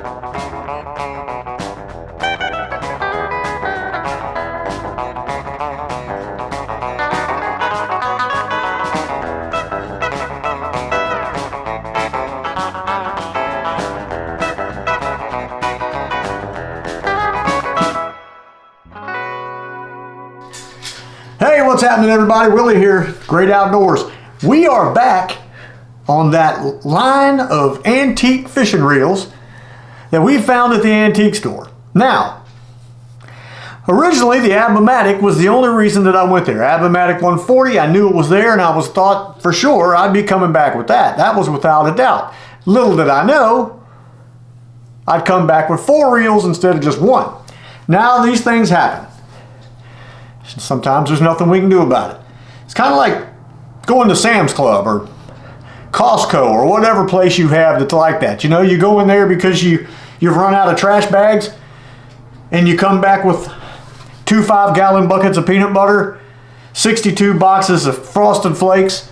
Hey, what's happening everybody? Willie here, Great Outdoors. We are back on that line of antique fishing reels that we found at the antique store. Now, originally the Abimatic was the only reason that I went there. Abimatic 140, I knew it was there and I was thought for sure I'd be coming back with that. That was without a doubt. Little did I know, I'd come back with 4 reels instead of just 1. Now these things happen. Sometimes there's nothing we can do about it. It's kind of like going to Sam's Club or Costco or whatever place you have that's like that. You know, you go in there because you've run out of trash bags and you come back with 2 5-gallon buckets of peanut butter, 62 boxes of Frosted Flakes,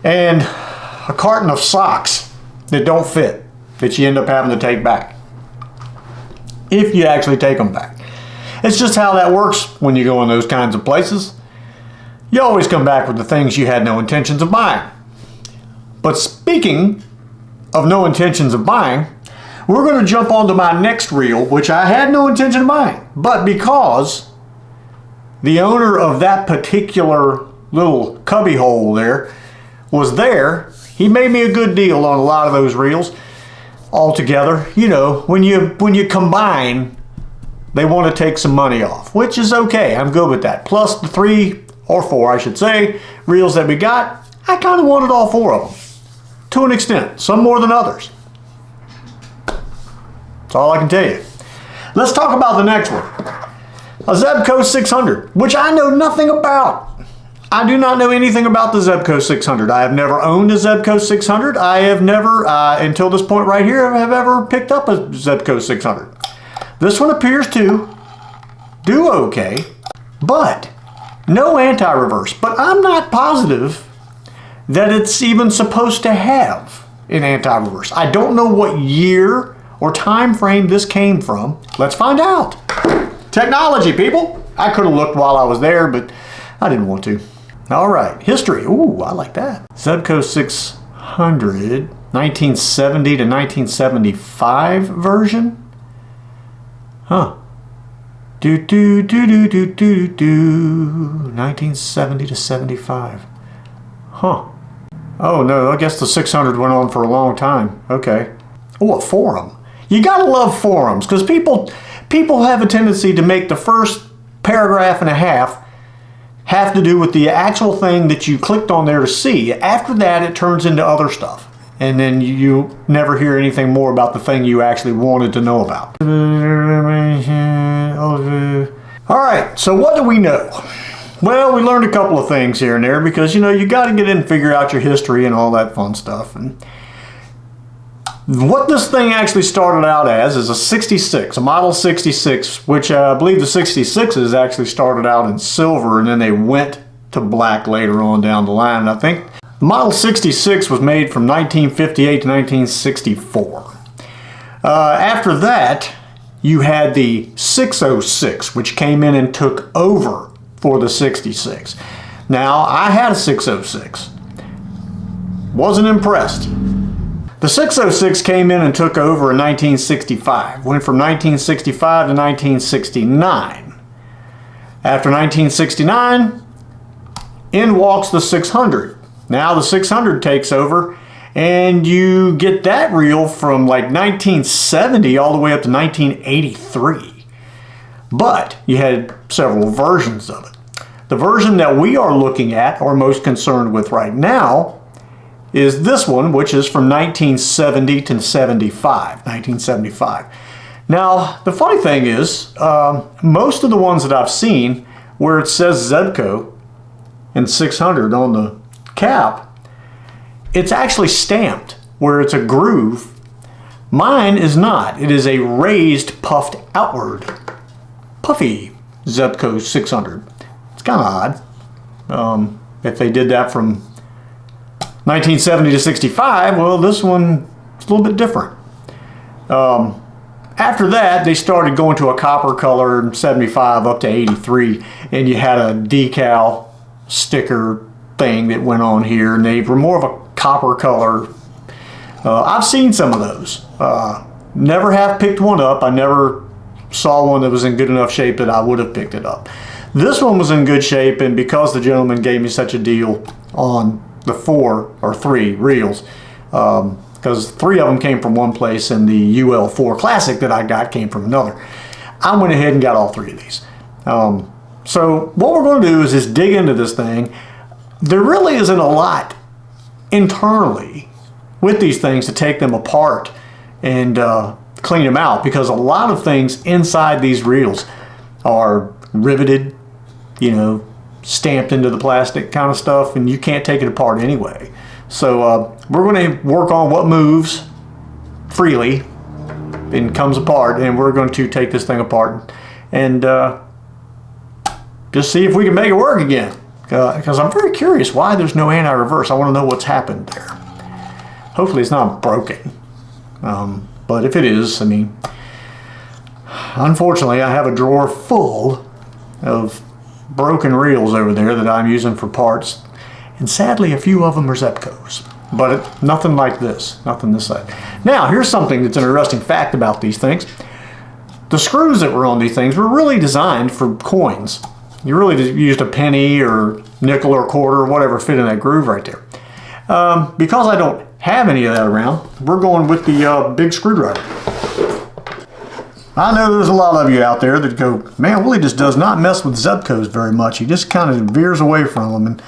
and a carton of socks that don't fit that you end up having to take back. If you actually take them back. It's just how that works when you go in those kinds of places. You always come back with the things you had no intentions of buying. But speaking of no intentions of buying, we're going to jump onto my next reel, which I had no intention of buying. But because the owner of that particular little cubby hole there was there, he made me a good deal on a lot of those reels altogether. You know, when you combine, they want to take some money off, which is okay. I'm good with that. Plus the 3 or 4, I should say, reels that we got, I kind of wanted all 4 of them. To an extent, some more than others. That's all I can tell you. Let's talk about the next one. A Zebco 600, which I know nothing about. I do not know anything about the Zebco 600. I have never owned a Zebco 600. I have never, until this point right here, have ever picked up a Zebco 600. This one appears to do okay, but no anti-reverse. But I'm not positive that it's even supposed to have an anti-reverse. I don't know what year or time frame this came from. Let's find out. Technology, people. I could have looked while I was there, but I didn't want to. All right, history. Ooh, I like that. Zebco 600, 1970 to 1975 version. Huh. 1970 to 75. Huh. Oh no, I guess the 600 went on for a long time. Okay. Oh, a forum. You gotta love forums, because people have a tendency to make the first paragraph and a half have to do with the actual thing that you clicked on there to see. After that, it turns into other stuff. And then you never hear anything more about the thing you actually wanted to know about. All right, so what do we know? Well, we learned a couple of things here and there because, you know, you got to get in and figure out your history and all that fun stuff. And what this thing actually started out as is a 66, a model 66, which I believe the 66s actually started out in silver and then they went to black later on down the line. And I think the Model 66 was made from 1958 to 1964. After that, you had the 606, which came in and took over for the 66. Now, I had a 606. Wasn't impressed. The 606 came in and took over in 1965. Went from 1965 to 1969. After 1969, in walks the 600. Now the 600 takes over and you get that reel from like 1970 all the way up to 1983. But you had several versions of it. The version that we are looking at or most concerned with right now is this one, which is from 1970 to 1975. Now, the funny thing is, most of the ones that I've seen where it says Zebco and 600 on the cap, it's actually stamped where it's a groove. Mine is not. It is a raised, puffed outward, puffy Zebco 600. It's kind of odd. If they did that from 1970 to 65, well, this one is a little bit different. After that, they started going to a copper color in 75 up to 83, and you had a decal sticker thing that went on here, and they were more of a copper color. I've seen some of those. Never have picked one up. I never saw one that was in good enough shape that I would have picked it up. This one was in good shape, and because the gentleman gave me such a deal on the 4 or 3 reels, because 3 of them came from one place and the UL4 Classic that I got came from another, I went ahead and got all 3 of these. So what we're going to do is dig into this thing. There really isn't a lot internally with these things to take them apart and clean them out, because a lot of things inside these reels are riveted, you know, stamped into the plastic kind of stuff, and you can't take it apart anyway. So we're going to work on what moves freely and comes apart, and we're going to take this thing apart and just see if we can make it work again, because I'm very curious why there's no anti-reverse. I want to know what's happened there. Hopefully it's not broken, but if it is, I mean, unfortunately I have a drawer full of broken reels over there that I'm using for parts, and sadly a few of them are Zebcos, but nothing like this, nothing this side. Now here's something that's an interesting fact about these things. The screws that were on these things were really designed for coins. You really just used a penny or nickel or quarter or whatever fit in that groove right there. Because I don't have any of that around, we're going with the big screwdriver. I know there's a lot of you out there that go, man, Willie just does not mess with Zebcos very much. He just kind of veers away from them.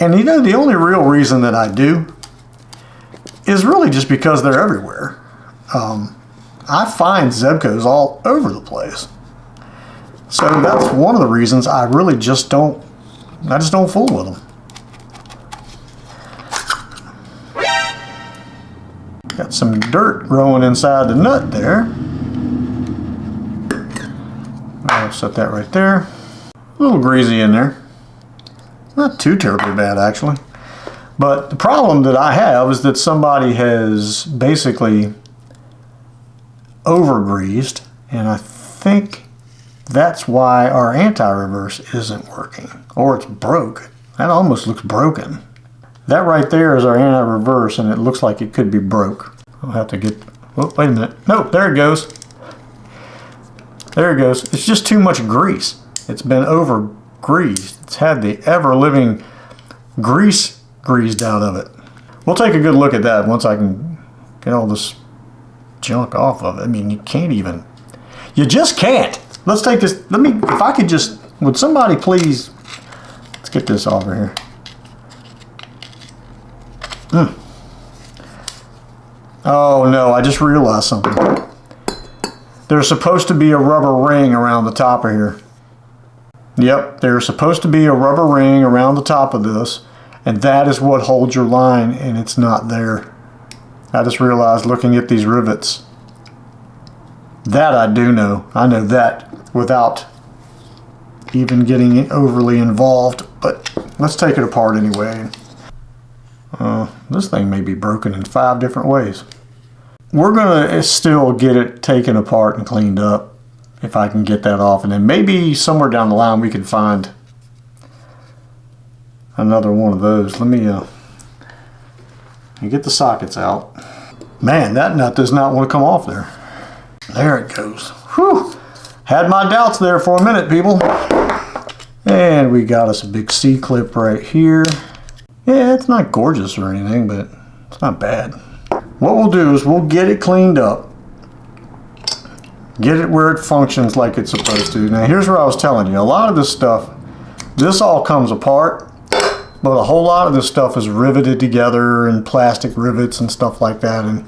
And you know, the only real reason that I do is really just because they're everywhere. I find Zebcos all over the place. So that's one of the reasons I really just don't fool with them. Got some dirt growing inside the nut there. I'll set that right there. A little greasy in there. Not too terribly bad actually. But the problem that I have is that somebody has basically over-greased, and I think that's why our anti-reverse isn't working, or it's broke. That almost looks broken. That right there is our anti-reverse, and it looks like it could be broke. I'll have to get, oh, wait a minute. Nope, there it goes. There it goes. It's just too much grease. It's been over-greased. It's had the ever-living grease greased out of it. We'll take a good look at that once I can get all this junk off of it. I mean, you can't even, you just can't. Let's take this, if I could just, would somebody please, let's get this over here. Oh no, I just realized something. There's supposed to be a rubber ring around the top of here. Yep, there's supposed to be a rubber ring around the top of this, and that is what holds your line, and it's not there. I just realized looking at these rivets. That I do know. I know that without even getting overly involved, but let's take it apart anyway. This thing may be broken in 5 different ways. We're gonna still get it taken apart and cleaned up if I can get that off, and then maybe somewhere down the line we can find another one of those. Let me get the sockets out. Man, that nut does not want to come off there. There it goes. Whew! Had my doubts there for a minute, people. And we got us a big C-clip right here. Yeah, it's not gorgeous or anything, but it's not bad. What we'll do is we'll get it cleaned up. Get it where it functions like it's supposed to. Now here's what I was telling you. A lot of this stuff, this all comes apart, but a whole lot of this stuff is riveted together and plastic rivets and stuff like that, and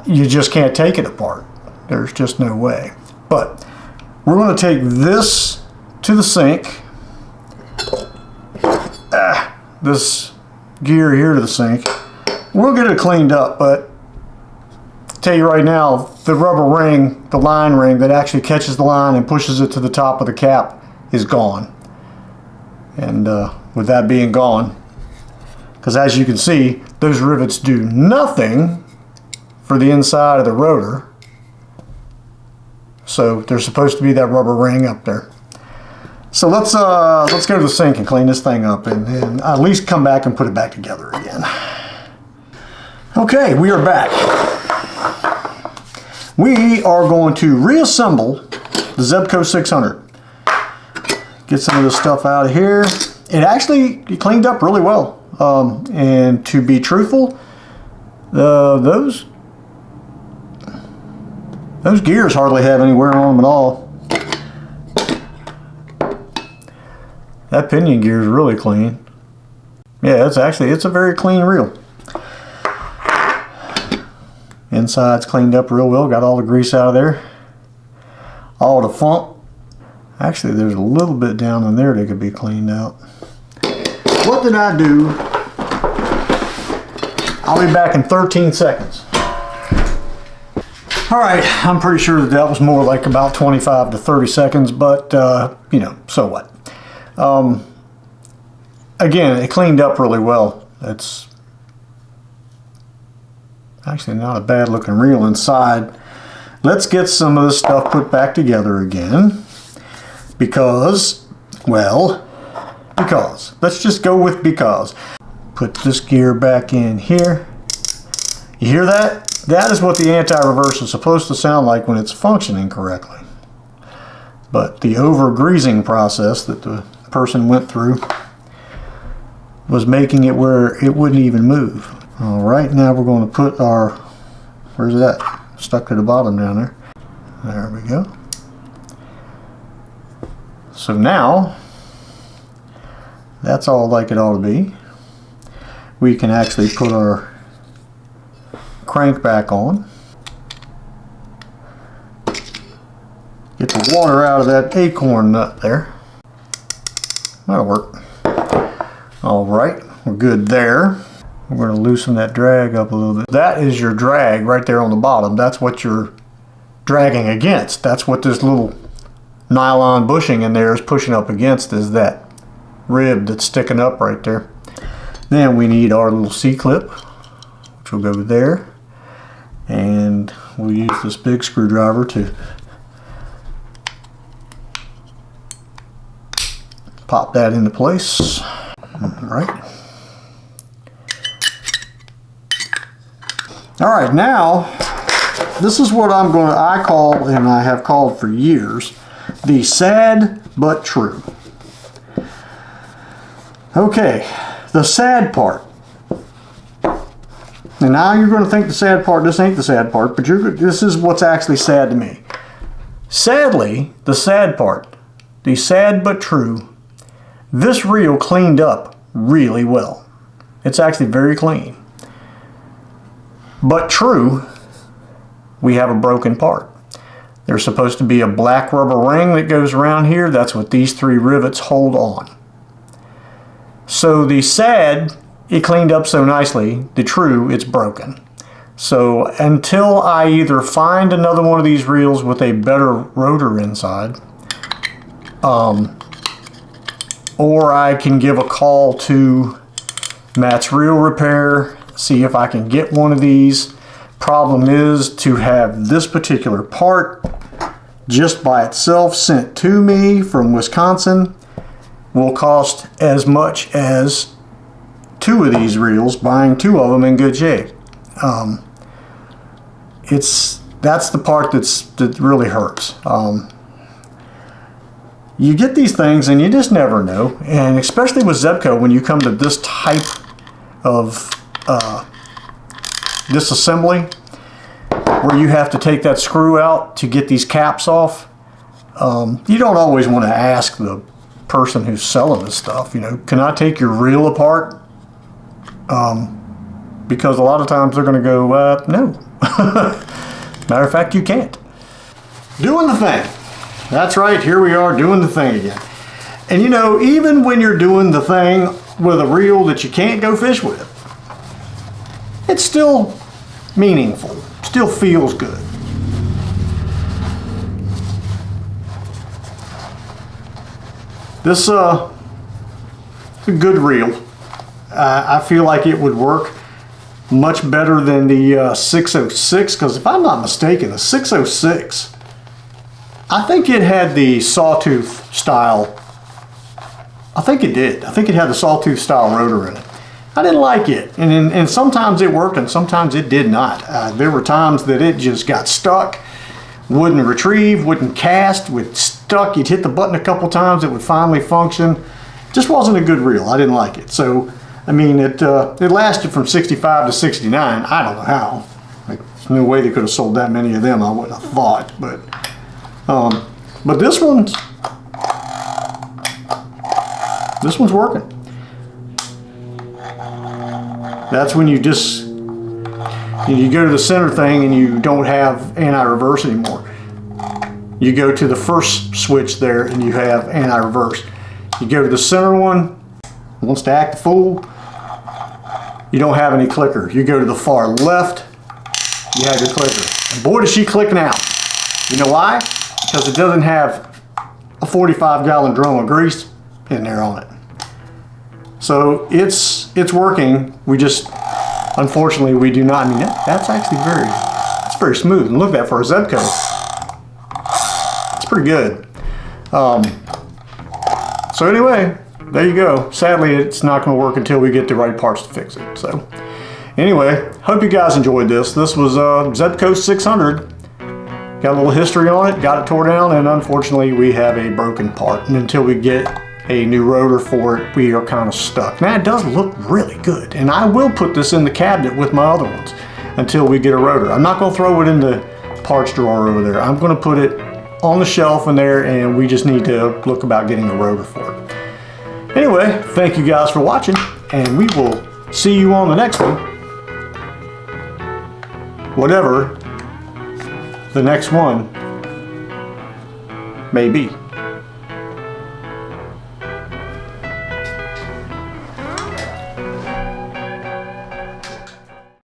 you just can't take it apart. There's just no way. But we're going to take this to the sink. This gear here to the sink. We'll get it cleaned up, but I'll tell you right now, the rubber ring, the line ring that actually catches the line and pushes it to the top of the cap is gone. And with that being gone, because as you can see, those rivets do nothing for the inside of the rotor. So there's supposed to be that rubber ring up there. So let's go to the sink and clean this thing up and at least come back and put it back together again. Okay, we are back. We are going to reassemble the Zebco 600. Get some of this stuff out of here. It actually cleaned up really well. And to be truthful, those gears hardly have any wear on them at all. That pinion gear is really clean. Yeah, it's a very clean reel. Inside's cleaned up real well. Got all the grease out of there. All the funk. Actually, there's a little bit down in there that could be cleaned out. What did I do? I'll be back in 13 seconds. All right, I'm pretty sure that was more like about 25 to 30 seconds, but you know, so what? Again, it cleaned up really well. It's actually not a bad looking reel inside. Let's get some of this stuff put back together again because, well, because. Let's just go with because. Put this gear back in here. You hear that? That is what the anti-reverse is supposed to sound like when it's functioning correctly. But the over-greasing process that the person went through was making it where it wouldn't even move. All right, now we're going to put our, where's it at? Stuck to the bottom down there. There we go. So now, that's all like it ought to be. We can actually put our crank back on. Get the water out of that acorn nut there. That'll work. All right, we're good there. We're going to loosen that drag up a little bit. That is your drag right there on the bottom. That's what you're dragging against. That's what this little nylon bushing in there is pushing up against, is that rib that's sticking up right there. Then we need our little C-clip, which will go there. And we'll use this big screwdriver to pop that into place. All right, now this is what I call, and I have called for years, the sad but true. Okay, the sad part. And now you're going to think the sad part, this ain't the sad part, but this is what's actually sad to me. Sadly, the sad part, the sad but true, this reel cleaned up really well. It's actually very clean. But true, we have a broken part. There's supposed to be a black rubber ring that goes around here. That's what these three rivets hold on. So the sad, it cleaned up so nicely. The true, it's broken. So until I either find another one of these reels with a better rotor inside, or I can give a call to Matt's Reel Repair, see if I can get one of these. Problem is, to have this particular part just by itself sent to me from Wisconsin will cost as much as two of these reels, buying two of them in good shape. That's the part that really hurts. You get these things and you just never know, and especially with Zebco, when you come to this type of disassembly, where you have to take that screw out to get these caps off, you don't always want to ask the person who's selling this stuff, you know, can I take your reel apart? Because a lot of times they're going to go, no. Matter of fact, you can't. Doing the thing. That's right, here we are doing the thing again. And you know, even when you're doing the thing with a reel that you can't go fish with, it's still meaningful, still feels good. This is a good reel. I feel like it would work much better than the 606, because if I'm not mistaken, the 606 I think it had the sawtooth style. I think it did. I think it had the sawtooth style rotor in it. I didn't like it, and sometimes it worked and sometimes it did not. There were times that it just got stuck, wouldn't retrieve, wouldn't cast, would stuck. You'd hit the button a couple times, it would finally function. Just wasn't a good reel. I didn't like it. So, I mean, it lasted from 65 to 69. I don't know how. Like, there's no way they could have sold that many of them, I wouldn't have thought. But this one's working. That's when you just, you go to the center thing and you don't have anti-reverse anymore. You go to the first switch there and you have anti-reverse. You go to the center one, wants to act the fool, you don't have any clicker. You go to the far left, you have your clicker. And boy, does she click now. You know why? Because it doesn't have a 45-gallon drum of grease in there on it. So it's working. We just, unfortunately, we do not. I mean, that's actually very smooth. And look at that for a Zebco. It's pretty good. So anyway, there you go. Sadly, it's not going to work until we get the right parts to fix it. So anyway, hope you guys enjoyed this. This was Zebco 600. Got a little history on it, got it tore down, and unfortunately we have a broken part. And until we get a new rotor for it, we are kind of stuck. Now it does look really good, and I will put this in the cabinet with my other ones until we get a rotor. I'm not going to throw it in the parts drawer over there. I'm going to put it on the shelf in there, and we just need to look about getting a rotor for it. Anyway, thank you guys for watching, and we will see you on the next one. Whatever the next one may be.